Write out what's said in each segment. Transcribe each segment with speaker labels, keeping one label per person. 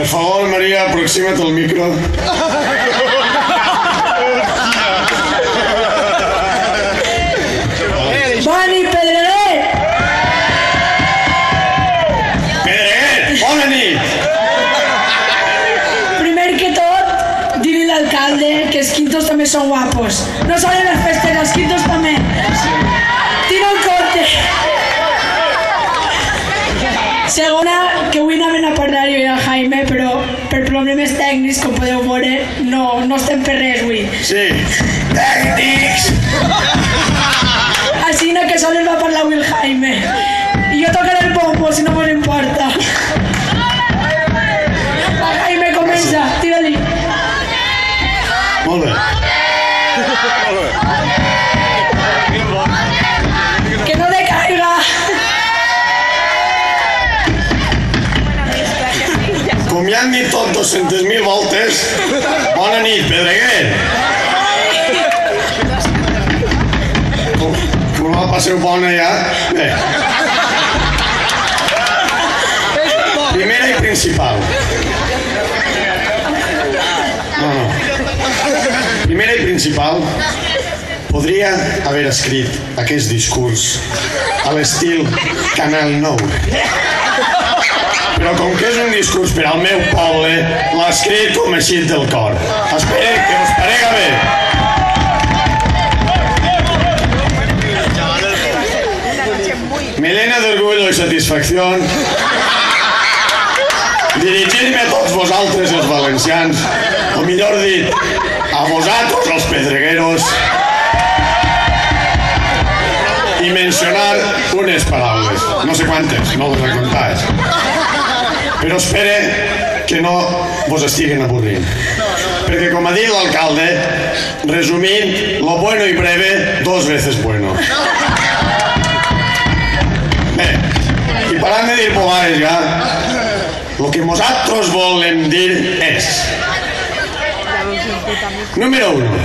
Speaker 1: Per favor, Maria, aproxima't al micro.
Speaker 2: Bona nit, Pedreguer!
Speaker 1: Pedreguer, bona nit!
Speaker 2: Primer que tot, dir-li a l'alcalde que els quintos també són guapos. No salen les festes, els quintos també. Tira el corte. Segona, que avui anaven a parlar jo i el Jaime, però per problemes tècnics, com podeu veure, no estem per res avui.
Speaker 1: Sí, tècnics!
Speaker 2: Així que sols va parlar avui el Jaime. I jo tocaré el bombo, si no me n'importa. Jaime, comença, tira-li.
Speaker 1: Molt bé.
Speaker 2: Que no decaiga.
Speaker 1: Com ja han dit tot 200.000 voltes, bona nit, Pedreguer. Com la passeu bona ja? Bé. Primera i principal. No. Primera i principal, podria haver escrit aquest discurs a l'estil Canal 9. Però com que és un discurs per al meu poble, l'ha escrit com així del cor. Espero que us parega bé. Me llena de orgullo y satisfacción dirigir-me a tots vosaltres els valencians, o millor dit, a vosaltres els pedregueros, i mencionar unes paraules, no sé quantes, no les he comptat, però espere que no vos estiguen avorrint, perquè com ha dit l'alcalde, resumint, lo bueno y breve, 2 veces bueno. Bé, i parant de dir bobades ja, el que nosaltres volem dir és número 1,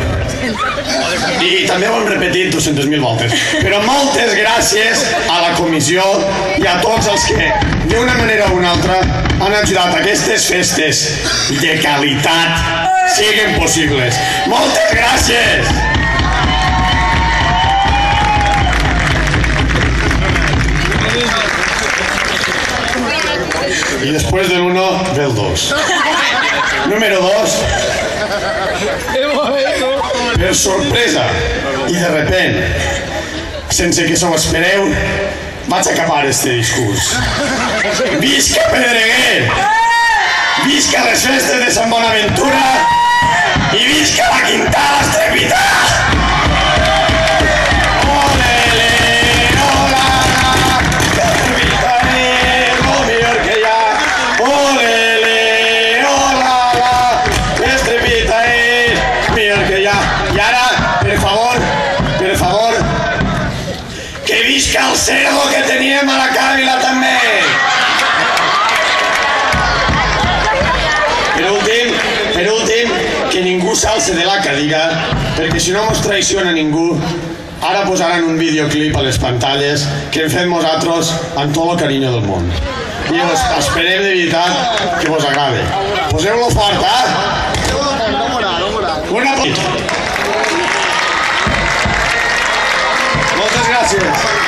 Speaker 1: i també ho hem repetit 200.000 voltes, però moltes gràcies a la comissió i a tots els que d'una manera o una altra han ajudat a aquestes festes de qualitat siguin possibles. Moltes gràcies! Y después del 1 ve el 2. Número 2. Per sorpresa i de repent, sense que s'ho espereu, vaig acabar este discurs. Visca Pedreguer! Visca les festes de Sant Bonaventura! I visca la Quintada Estrepita! Visca el cerdo que teníem a la càrrega també! Per últim, que ningú s'alce de la cadira, perquè si no mos traiciona ningú, ara posaran un videoclip a les pantalles que hem fet nosaltres amb tot el carinyo del món. I esperem de veritat que vos agrade. Poseu-lo fort, Una Moltes gràcies.